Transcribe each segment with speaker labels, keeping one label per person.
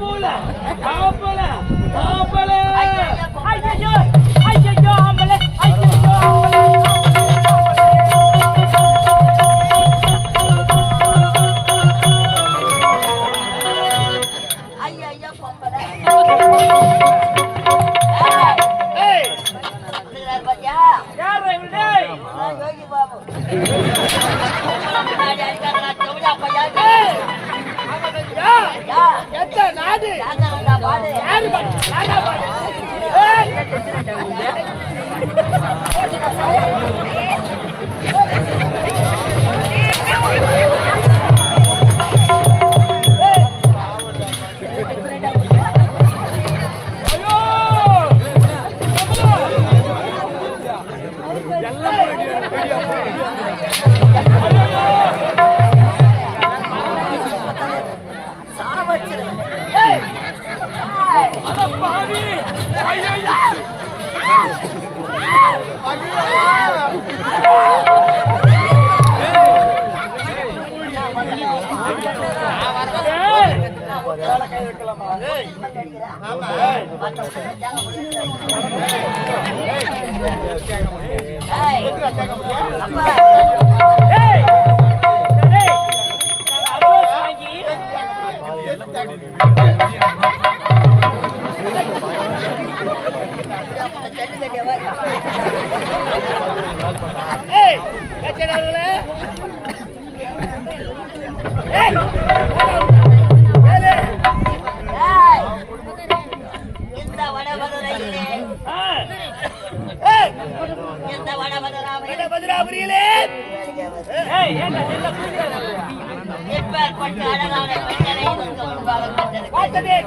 Speaker 1: ஆம்பள ஆம்பள ஆம்பள ஐயோ ஐயோ ஆம்பள ஐயோ
Speaker 2: ஐயோ பொம்பள
Speaker 1: யார் இவனே
Speaker 2: யோகி பாபு
Speaker 1: நாடு யாரு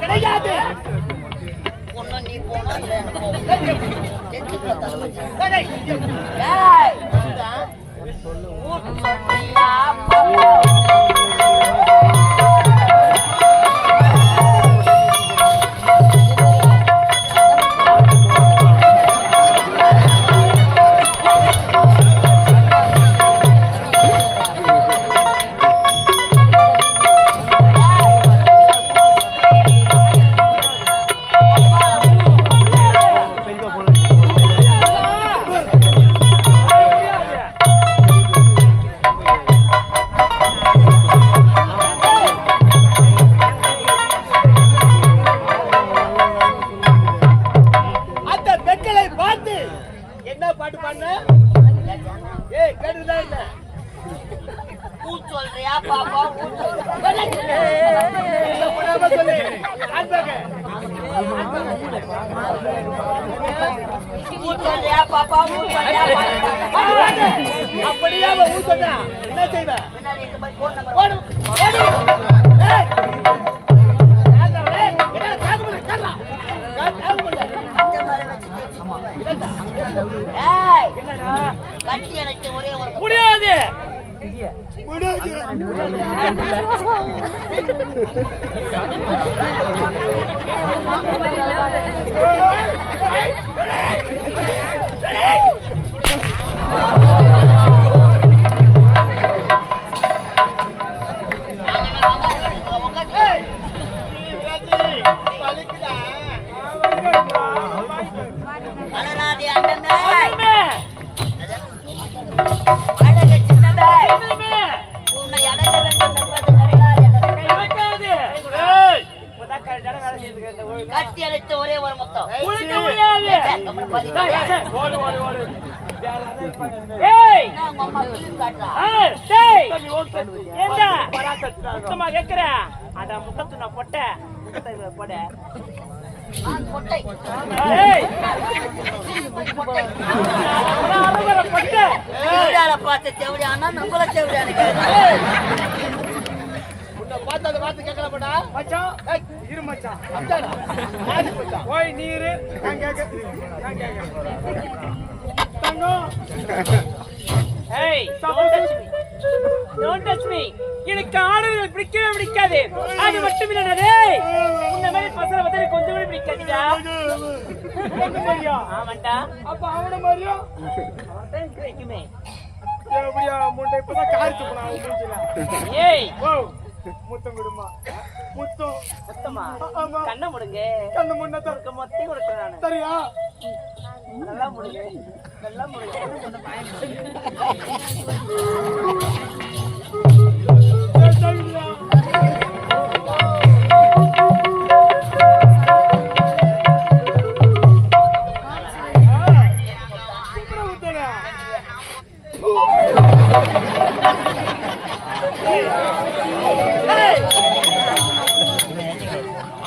Speaker 1: கிடையாது
Speaker 2: நீ போனா
Speaker 1: அப்படியே என்ன செய்வ முடியாது
Speaker 2: கட்டி அழைத்த ஒரே ஒரு மொத்தம்
Speaker 1: முட்டத்து பொட்ட போட
Speaker 2: பார்த்த செவடியானா நம்மள செவடியான
Speaker 1: பார்த்து பார்த்து கேட்கல போடா மச்சான் இரு மச்சான் மச்சான் ஓய் நீரு நான் கேக்க தங்கம் ஏய் டோன்ட் டச் மீ எனக்கு ஆடுறது பிடிக்கவே பிடிக்காது அது மட்டும் இல்ல இந்த மாதிரி பசங்க வந்து கொஞ்சம் கூட பிடிக்காதுடா ஆமாண்டா அப்ப அவன மாதிரியா அவன் கிடைக்குமே எப்படியா மூட்டை இப்பதான் காரிச்சு போனா மூஞ்சில ஏய் ஓ
Speaker 3: முத்தம் கொடுமா முத்தம்
Speaker 1: மொத்தமா
Speaker 3: ஆமா
Speaker 1: கண்ணை முடுங்க
Speaker 3: கண்ணு முன்னதான்
Speaker 1: உனக்கு மொத்தம் கொடுக்குறேன் நானு
Speaker 3: சரியா
Speaker 1: நல்லா முடுங்க நல்லா முடுங்க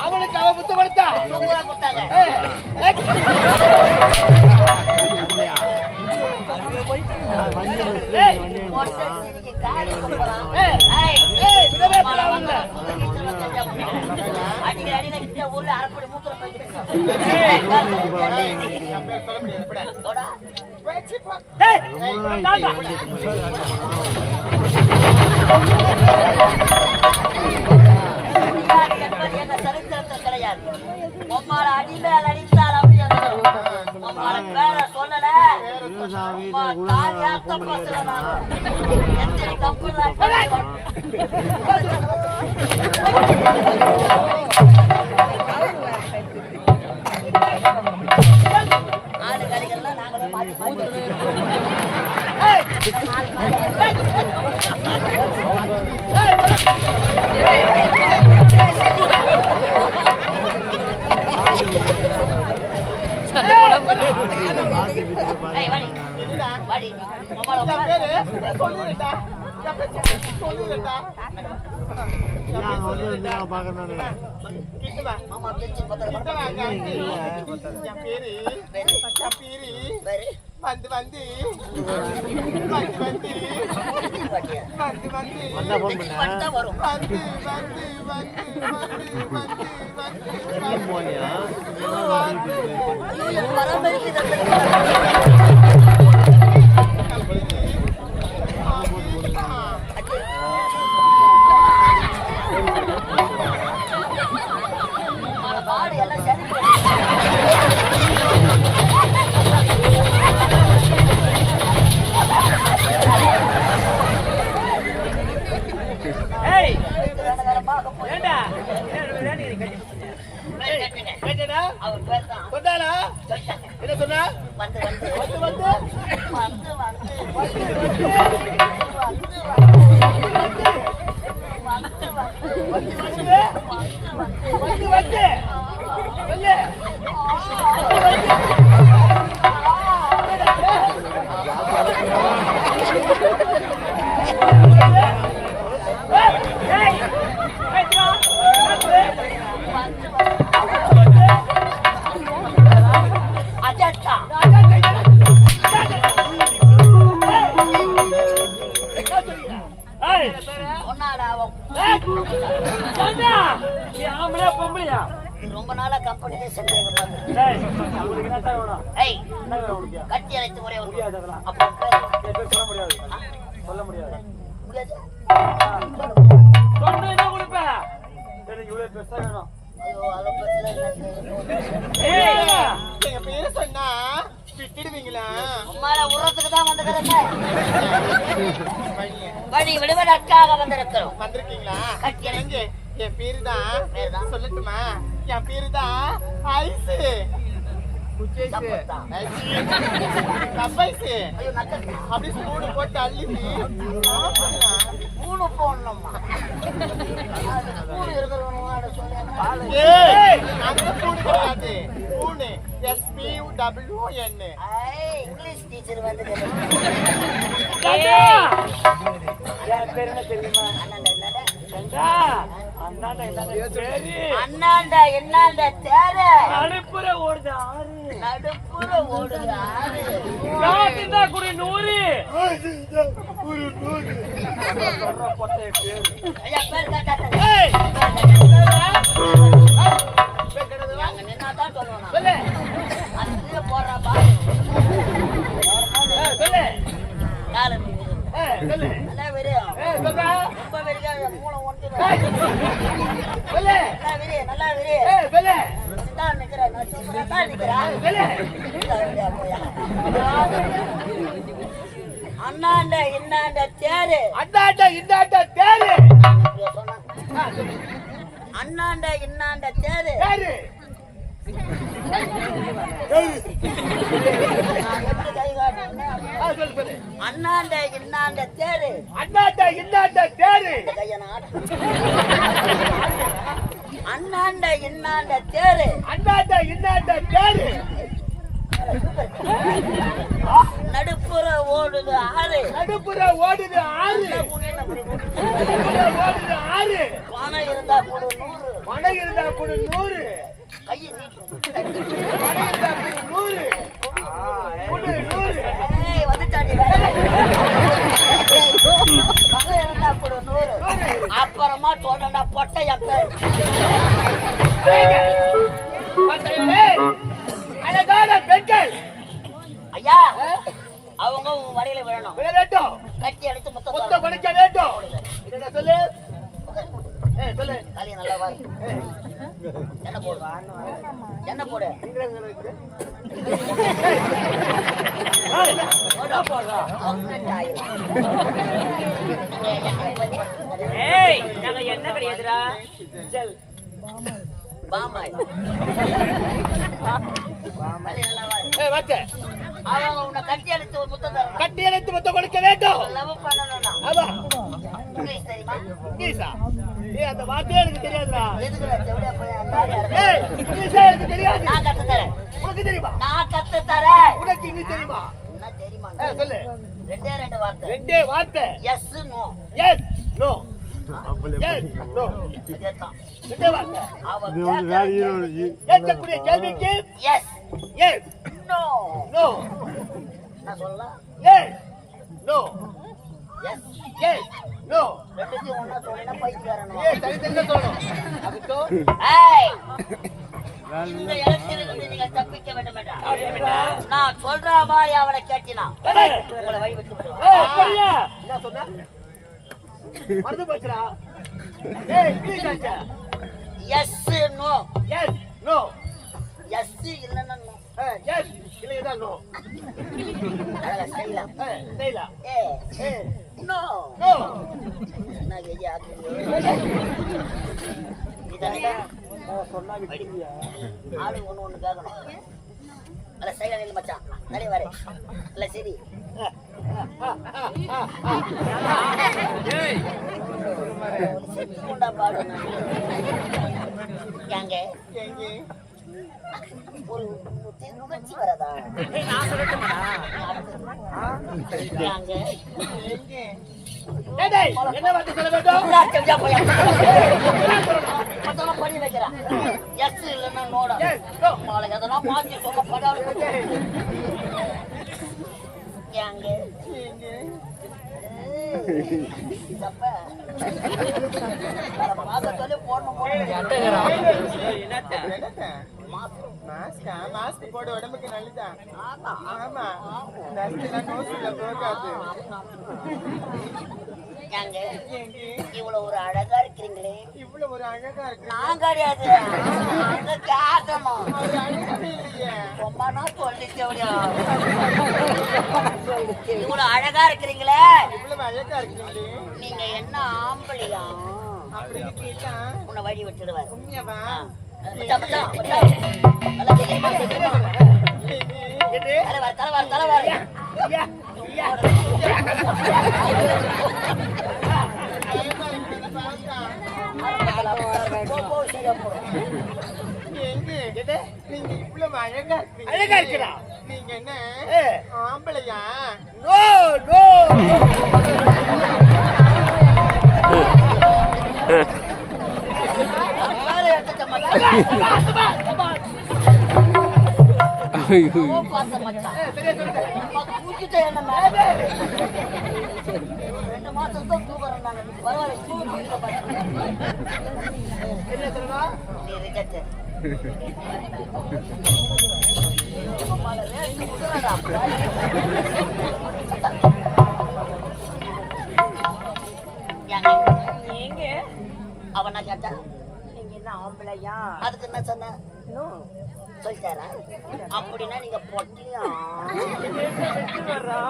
Speaker 3: அவனுக்கு அவ புத்த கொடுத்தா
Speaker 2: சூப்பரா கொடுத்தாங்க. ஒருத்தன் சிரிக்கு காரி கொடுக்குறான். அடிக்கிற அடியில கிட்ட ஊர்ல அரைப்படி மூத்திரம் போய்க்கிட்டு
Speaker 1: ஏய் தாத்தா
Speaker 2: எங்க சரித்திரத்தில் கிடையாது. உம்மால அடிமேல் அடித்தால் அப்படி உம்மால பேர சொல்லல. உம்மா தாலியா தப்பா சொல்லலாம். எத்தனை கம்பெனி ஆடு கறிகள்லாம் நாங்களே மாற்றி மாற்றி வாடி மாமா பேச்சு
Speaker 3: வந்து வந்து
Speaker 2: வரும் பாடு எல்லாம் சரி
Speaker 1: ஏய்
Speaker 2: வேற பார்க்க போய்
Speaker 1: ஏண்டா
Speaker 3: கேட்டடா
Speaker 2: அவர் பேசுறான்
Speaker 3: சொன்னானா என்ன சொன்னா
Speaker 2: வந்து வந்து
Speaker 3: வந்து வந்து
Speaker 2: வந்து ரொம்ப நாளா கம்பெனிலே செஞ்சேங்க கட்டி அழைத்து ஒரே ஒரு
Speaker 1: சொல்ல முடியாது
Speaker 2: முடியாது
Speaker 1: சொன்னா கொடுப்பேன் எனக்கு இவ்வளவு பெருசா வேணும்
Speaker 2: ஐயோ அதை பத்தி
Speaker 3: எங்க பேரு சொன்னா விட்டுடுவீங்களா
Speaker 2: உம்மால உரத்துக்கு தான் வந்துக்கிறேன் வழி விடுவதற்காக வந்திருக்கிறோம்
Speaker 3: வந்திருக்கீங்களா
Speaker 2: கட்டி அழைத்து
Speaker 3: என் பேருதான்
Speaker 2: பேருதான்
Speaker 3: சொல்லட்டுமா என் பேருதான் ஐசு
Speaker 2: தப்புதான்.
Speaker 3: கப்பைசு
Speaker 2: ஐயோ நக்கல்
Speaker 3: அப்படி ஸ்பூன் போட்டு அள்ளி
Speaker 2: மூணு போடணும்மா அது ஸ்கூல் இருக்கிறவங்க சொல்லுங்க
Speaker 3: ஏய் அந்த ஸ்பூன் கிடையாது ஸ்பூன் SPWN
Speaker 2: இங்கிலீஷ் டீச்சர் வந்து
Speaker 1: என் பேர் என்ன தெரியுமா
Speaker 2: அண்ணாண்டா என்னண்டா தேர
Speaker 1: நடுப்புற ஓடுது ஆறு
Speaker 2: நடுப்புற ஓடுது ஆறு
Speaker 1: காட்டுதா குடி 100 பொட்டைய பேரு
Speaker 2: ஐயா பேர் கேட்டாங்க
Speaker 1: ஏய்
Speaker 2: நாங்க நின்னாதான் சொல்லுவோம் அதுலயே போடுறா பாரு
Speaker 1: சொல்லு
Speaker 2: காலம்
Speaker 1: சொல்லு
Speaker 2: நல்லா வெறியும்
Speaker 1: சொல்றா
Speaker 2: ரொம்ப வெறியா மூளை ஒன்று
Speaker 1: சொல்லு
Speaker 2: நல்லா வெறி
Speaker 1: சொல்லு
Speaker 2: தான் நிக்கிறேன் நான் சொல்றேன் தான் நிக்கிறேன் அண்ணாண்ட இன்னாண்ட தேரு
Speaker 1: அண்ணாட்ட இன்னாட்ட தேரு
Speaker 2: சொன்னாங்க அண்ணாண்ட இன்னாண்ட தேரு
Speaker 3: யாரு
Speaker 2: நான் எப்படி கை காட்டுறேன்னா,
Speaker 3: சொல்லு சொல்லு
Speaker 2: அண்ணாண்ட இன்னாண்ட தேரு
Speaker 3: அண்ணாட்ட இன்னாட்ட தேரு
Speaker 2: இந்த கையை நான் ஆட்டுறேன். அண்ணாண்ட இன்னாண்ட தேரு
Speaker 3: அண்ணாட்ட இன்னாட்ட தேரு
Speaker 2: நடுப்புற ஓடுது ஆறு
Speaker 3: நடுப்புற ஓடுது ஆறு ஓடுது ஆறு
Speaker 2: பணம் இருந்தா கூட 100
Speaker 3: பணம் இருந்தா கூட 100
Speaker 2: கையை நீட்டும்.
Speaker 3: பணம் இருந்தா கூட 100 100
Speaker 2: ஏய், வந்துட்டாண்டி வேலை. பணம் இருந்தா கூட 100 அப்புறமா சொல்றா பொட்டை அப்ப
Speaker 3: அழகான பெண்கள்
Speaker 2: ஐயா அவங்க உன் வரையில விழணும்.
Speaker 3: விழ வேண்டும்
Speaker 2: கட்டி அடித்து
Speaker 3: முத்த
Speaker 2: முத்தம்
Speaker 3: கொடுக்க வேண்டும் என்ன சொல்லு சொல்லு
Speaker 2: காலிய நல்லா வாரு. என்ன போடு என்ன போடு போடா, போடா.
Speaker 1: ஏய் நாங்க என்ன கிடையாதுடா
Speaker 2: பாமாய் காலிய நல்லா வாரு.
Speaker 3: வாத்த
Speaker 2: அவங்க உன்னை கட்டி அடித்து ஒரு முத்தம் தரணும்.
Speaker 3: கட்டி அணைத்து முத்த கொடுக்க வேண்டும்
Speaker 2: லவ் பண்ணணும்னா
Speaker 3: ஆமா
Speaker 2: இங்கிலீஷ் தெரியுமா?
Speaker 3: இங்கிலீஷா அந்த வார்த்தையே எனக்கு தெரியாதுடா
Speaker 2: எதுக்குடா செவிலியா போய் அந்த ஆளு யாரு?
Speaker 3: ஏய் இங்கிலீஷே எனக்கு தெரியாது
Speaker 2: நான் கத்து தரேன்.
Speaker 3: உனக்கு தெரியுமா
Speaker 2: நான் கத்து தரேன்.
Speaker 3: உனக்கு இங்கிலீஷ் தெரியுமா
Speaker 2: என்ன தெரியுமா?
Speaker 3: சொல்லு
Speaker 2: ரெண்டே ரெண்டு வார்த்தை.
Speaker 3: ரெண்டே வார்த்தை
Speaker 2: yes no.
Speaker 3: Yes no yes no
Speaker 2: அதேதான்.
Speaker 3: ரெண்டே வார்த்தை
Speaker 2: அவ
Speaker 3: கேட்கக்கூடிய கேள்விக்கு
Speaker 2: எஸ்
Speaker 3: எஸ்
Speaker 2: நோ.
Speaker 3: நோ
Speaker 2: நான் சொல்லலாம்.
Speaker 3: Yes no
Speaker 2: yes
Speaker 3: yes no
Speaker 2: ரெண்டுத்தையும் ஒண்ணா சொல்லினா பைத்தியக்காரனோ.
Speaker 3: ஏய் தனித்தனியா சொல்லணும் அதுக்கு
Speaker 2: ஏய் இந்த இடத்திலிருந்து நீங்கள் தப்பிக்க வேண்டும் என்றால் நான் சொல்ற மாதிரி அவனை கேட்டினா உங்களை வழி விட்டு விடுவான்.
Speaker 3: ஏய் சரியா என்ன சொன்ன மறந்து போச்சுடா ஏய் இங்கிலீஷ் ஆச்சா
Speaker 2: yes no.
Speaker 3: Yes no
Speaker 2: yes இல்லைன்னா நோ.
Speaker 3: எஸ் இல்லையா நோ
Speaker 2: அழகா செய்யலாம்.
Speaker 3: செய்யல
Speaker 2: ஏ
Speaker 3: ஏய்
Speaker 2: நோ.
Speaker 3: நோ
Speaker 2: என்ன ஐயா
Speaker 3: சொன்னா விட்டுருவியா
Speaker 2: ஆளு ஒண்ணு கேட்கணும். அல்ல சைலண்ட் இல்லை மச்சான் நிறைய வரேன் இல்ல சரி செத்துண்டா பாடு ஏங்க
Speaker 3: எங்கே
Speaker 2: ஒரு உணர்ச்சி வரதா
Speaker 1: நான் சொல்லட்டுமாடா
Speaker 2: ஏங்க
Speaker 3: எங்கே டேய் என்ன வார்த்தை சொல்ல வேண்டும்
Speaker 2: பண்ணி வைக்கிறேன் எஸ் இல்லைன்னா நோடா
Speaker 3: எஸ் நோ
Speaker 2: நாளைக்கு அதெல்லாம் மாற்றி சொல்ல படாது ஏங்க
Speaker 3: எங்கே மாஸ்க் போட உடம்புக்கு நல்லதா ஆமா நோசுல போகாது
Speaker 2: இவ்வளவு ஒரு அழகா இருக்கிறீங்களே
Speaker 3: இவ்வளவு ஒரு அழகா இருக்கு
Speaker 2: நான் கிடையாது கேட்கணும்
Speaker 3: ஒரு அழகே இல்லையே
Speaker 2: ரொம்ப நாள் சொல்லிச்சு இவ்வளவு அழகா இருக்கிறீங்களே
Speaker 3: இவ்வளவு அழகா இருக்கீங்களே
Speaker 2: நீங்க என்ன ஆம்பளையா
Speaker 3: அப்படி இருக்கீங்களா
Speaker 2: உன்னை வழி விட்டுடுவார்
Speaker 3: உண்மையாவா
Speaker 2: தலைவர் தலைவர்
Speaker 3: நீங்க இவ்வளவு அழகா இருக்கிறா நீங்க என்ன ஆம்பளையா
Speaker 2: நோ நோ ரெண்டு மாசம் தான் தூக்குறேன் நாங்க
Speaker 1: எங்க
Speaker 2: அவனா கேட்டா
Speaker 1: நீங்க என்ன ஆம்பளையா
Speaker 2: அதுக்கு என்ன சொன்ன சொல்லிட்டாரா அப்படின்னா நீங்க பொட்டியா
Speaker 1: வர்றா